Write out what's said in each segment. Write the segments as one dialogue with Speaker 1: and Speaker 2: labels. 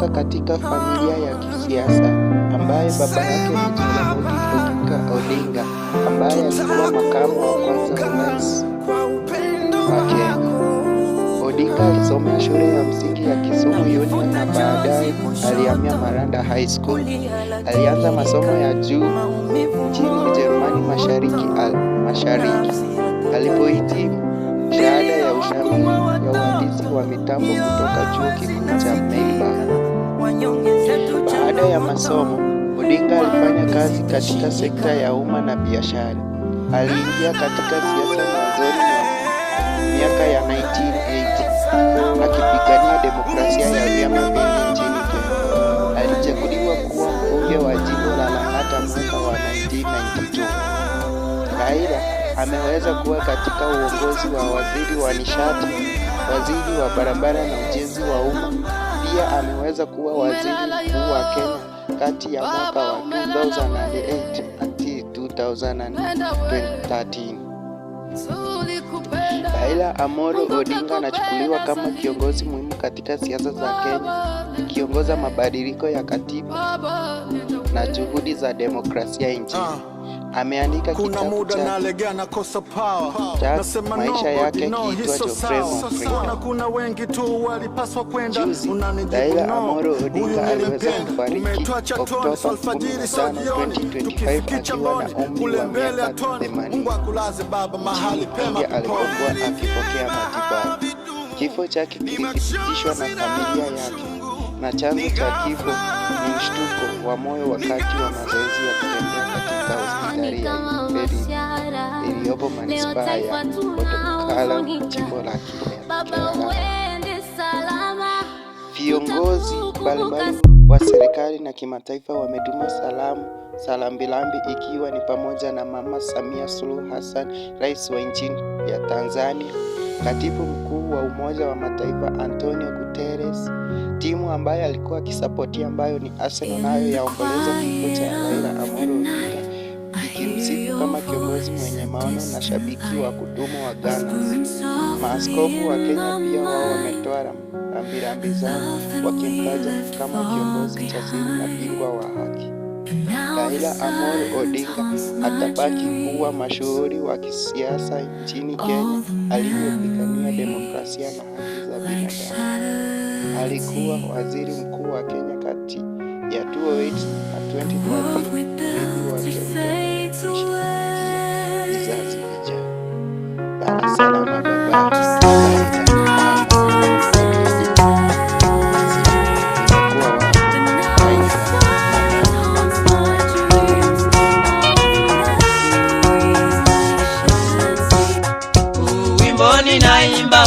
Speaker 1: alitoka katika familia ya kisiasa ambaye baba yake ni Jaramogi Oginga Odinga ambaye alikuwa makamu wa kwanza wa rais wa Kenya. Odinga alisomea shule ya msingi ya Kisumu Union na baadaye alihamia Maranda High School. Alianza masomo ya juu nchini Ujerumani Mashariki. Alipohitimu shahada ya ushamiri ya uhandisi wa mitambo kutoka chuo kikuu cha Melbourne. Baada ya masomo, Odinga alifanya kazi katika sekta ya umma na biashara. Aliingia katika siasa mwanzoni mwa miaka ya 1980 akipigania demokrasia ya vyama vingi nchini Kenya. Alichaguliwa kuwa mbunge wa jimbo la Lang'ata mwaka wa 1992. Aidha, ameweza kuwa katika uongozi wa waziri wa nishati, waziri wa barabara na ujenzi wa umma. Pia ameweza kuwa waziri mkuu wa Kenya kati ya mwaka wa 2008 hadi 2013. Raila Amolo Odinga anachukuliwa kama kiongozi muhimu katika siasa za Kenya, akiongoza mabadiliko ya katiba na juhudi za demokrasia nchini. Ameandika kitabu cha maisha yake kiitwacho Frame of Freedom. Juzi, Raila Amolo Odinga aliweza kufariki Oktoba 15, 2025 akiwa na umri wa miaka 80. Pia alipokuwa akipokea matibabu. Kifo chake kilithibitishwa na familia yake, na chanzo cha kifo ni mshtuko wa moyo wakati wa mazoezi ya kutembea katika hospitali ya Imperi iliyopo manispaa ya Otokala, jimbo la Kiambu. Viongozi mbalimbali wa serikali na kimataifa wametuma salambilambi ikiwa ni pamoja na Mama Samia Suluhu Hassan, rais wa nchi ya Tanzania, katibu mkuu wa Umoja wa Mataifa Antonio Guterres, timu ambayo alikuwa akisapotia ambayo ni Arsenal nayo yaomboleza kifo cha Raila Amolo Odinga, ikimsifu kama kiongozi mwenye maono na shabiki wa kudumu wa Ghana. Maaskofu wa Kenya pia wao wametoa rambirambi zao wakimtaja kama kiongozi jasiri na bingwa wa haki. Raila Amolo Odinga atabaki kuwa mashuhuri wa kisiasa nchini Kenya aliyepigania demokrasia na haki za binadamu. Alikuwa waziri mkuu wa Kenya kati ya 2008 na 2013. Vizazi vijavyo. Salama baba.
Speaker 2: Ninaimba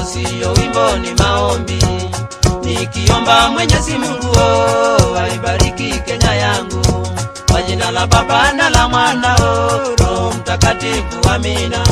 Speaker 2: sio wimbo, ni maombi, nikiomba Mwenyezi Mungu aibariki Kenya yangu, kwa jina la Baba na la Mwana Roho Mtakatifu, amina.